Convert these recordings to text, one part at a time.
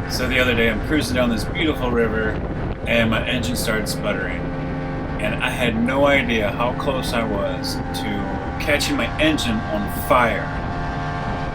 So the other day I'm cruising down this beautiful river and my engine started sputtering. And I had no idea how close I was to catching my engine on fire.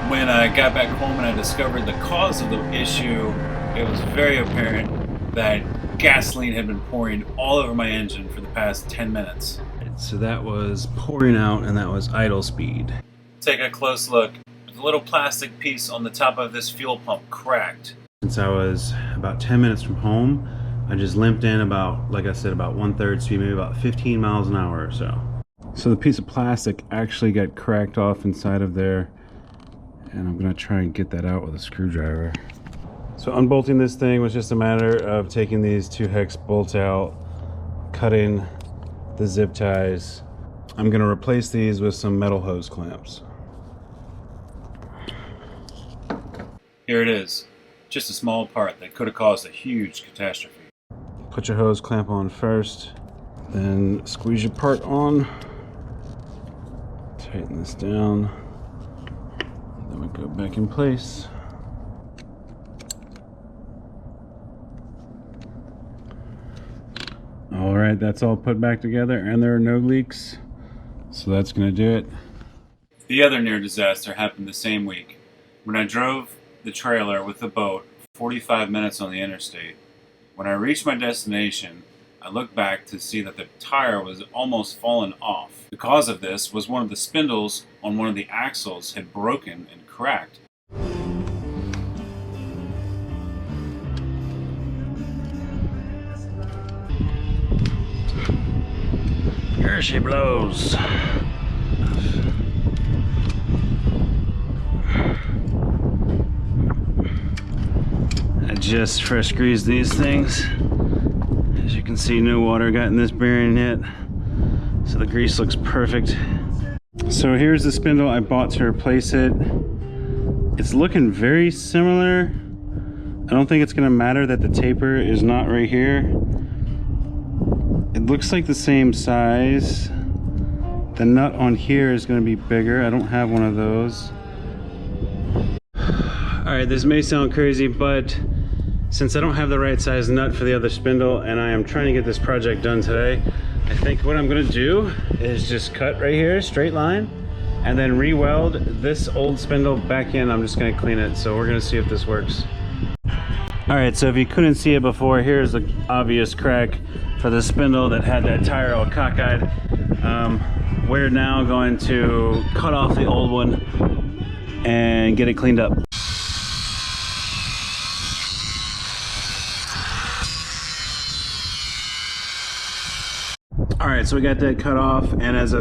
When I got back home and I discovered the cause of the issue, it was very apparent that gasoline had been pouring all over my engine for the past 10 minutes. So that was pouring out and that was idle speed. Take a close look. The little plastic piece on the top of this fuel pump cracked. Since I was about 10 minutes from home, I just limped in about, like I said, about 1/3 speed, maybe about 15 miles an hour or so. So the piece of plastic actually got cracked off inside of there, and I'm gonna try and get that out with a screwdriver. So unbolting this thing was just a matter of taking these 2 hex bolts out, cutting the zip ties. I'm gonna replace these with some metal hose clamps. Here it is. Just a small part that could have caused a huge catastrophe. Put your hose clamp on first, then squeeze your part on. Tighten this down. Then we go back in place. All right, that's all put back together and there are no leaks. So that's gonna do it. The other near disaster happened the same week. When I drove the trailer with the boat 45 minutes on the interstate. When I reached my destination, I looked back to see that the tire was almost fallen off. The cause of this was one of the spindles on one of the axles had broken and cracked. Here she blows. I just fresh greased these things. As you can see, no water got in this bearing yet, so the grease looks perfect. So here's the spindle I bought to replace it. It's looking very similar. I don't think it's gonna matter that the taper is not right here. It looks like the same size. The nut on here is gonna be bigger. I don't have one of those. All right, this may sound crazy, but since I don't have the right size nut for the other spindle and I am trying to get this project done today, I think what I'm gonna do is just cut right here, straight line, and then re-weld this old spindle back in. I'm just gonna clean it, so we're gonna see if this works. All right, so if you couldn't see it before, here's the obvious crack for the spindle that had that tire all cockeyed. We're now going to cut off the old one and get it cleaned up. All right, so we got that cut off, and as I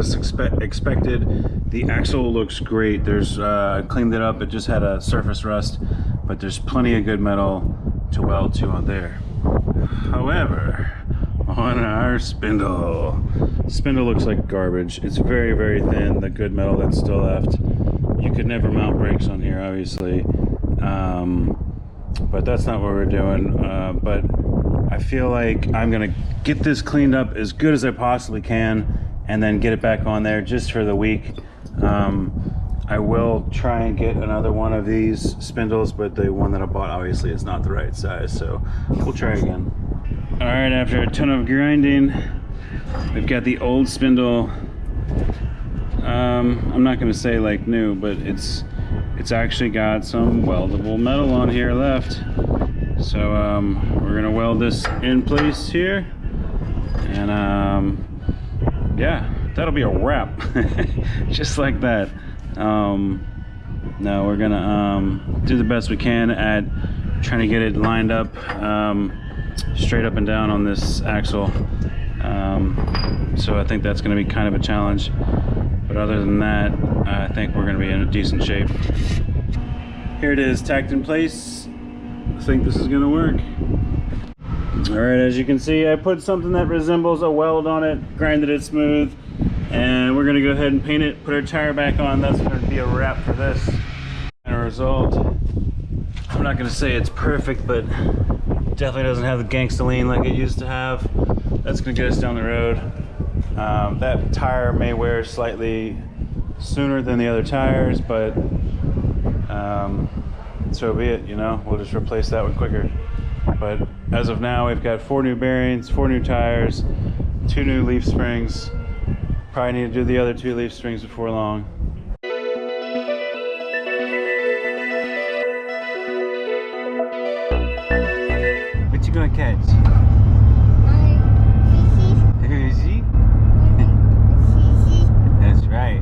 expected, the axle looks great. There's cleaned it up. It just had a surface rust, but there's plenty of good metal to weld to on there. However, on our spindle looks like garbage. It's very, very thin, the good metal that's still left. You could never mount brakes on here, obviously, but that's not what we're doing. But I feel like I'm gonna get this cleaned up as good as I possibly can and then get it back on there just for the week. I will try and get another one of these spindles, but the one that I bought obviously is not the right size, so we'll try again. All right, after a ton of grinding, we've got the old spindle. I'm not gonna say like new, but it's actually got some weldable metal on here left. So we're gonna weld this in place here, and yeah, that'll be a wrap. Just like that. No, we're gonna do the best we can at trying to get it lined up straight up and down on this axle. So I think that's gonna be kind of a challenge, but other than that, I think we're gonna be in a decent shape. Here it is, tacked in place. I think this is gonna work. All right, as you can see, I put something that resembles a weld on it, grinded it smooth, and we're gonna go ahead and paint it, put our tire back on. That's gonna be a wrap for this. And a result, I'm not gonna say it's perfect, but definitely doesn't have the gangsta lean like it used to have. That's gonna get us down the road. That tire may wear slightly sooner than the other tires, but so be it, you know, we'll just replace that one quicker. But as of now, we've got 4 new bearings, 4 new tires, 2 new leaf springs. Probably need to do the other 2 leaf springs before long. What you gonna catch? Fishy? That's right.